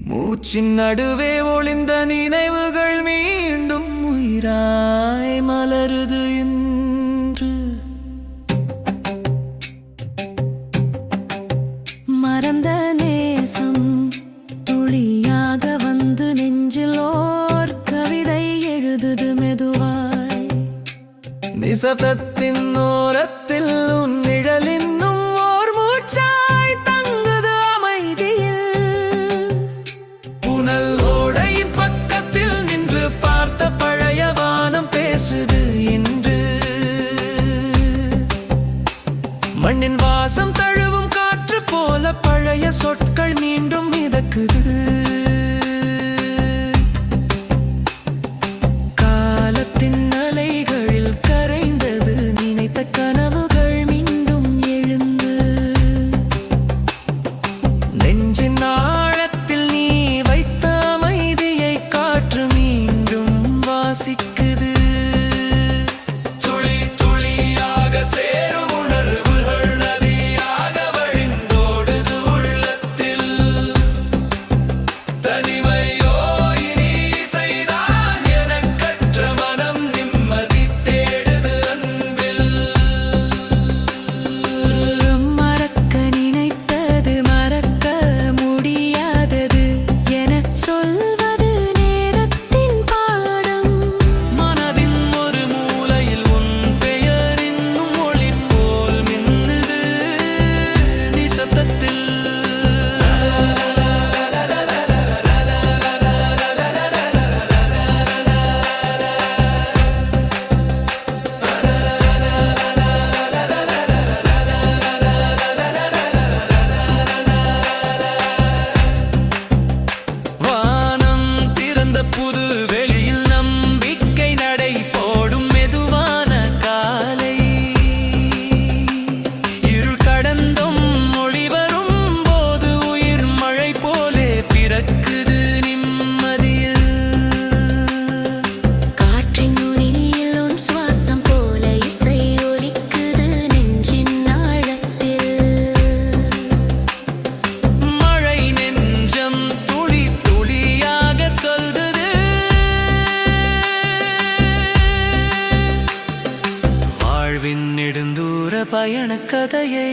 மூச்சின் நடுவே ஒளிந்த நினைவுகள் மீண்டும் உயிராய் மலருது என்று. மறந்த நேசம் துளியாக வந்து நெஞ்சில் ஓர் கவிதை எழுதுது மெதுவாய். நிசப்தத்தின் ஓரத்தில் உன் நிழலின் மண்ணின் வாசம் தழுவும் காற்று போல பழைய சொற்கள் மீண்டும் மிதக்குது. காலத்தின் அலைகளில் கரைந்தது நினைத்த கனவுகள் மீண்டும் எழுந்து. நெஞ்சின் ஆழத்தில் நீ வைத்த அமைதியை காற்று மீண்டும் வாசிக்குது. நெடுந்தூர பயணக் கதையை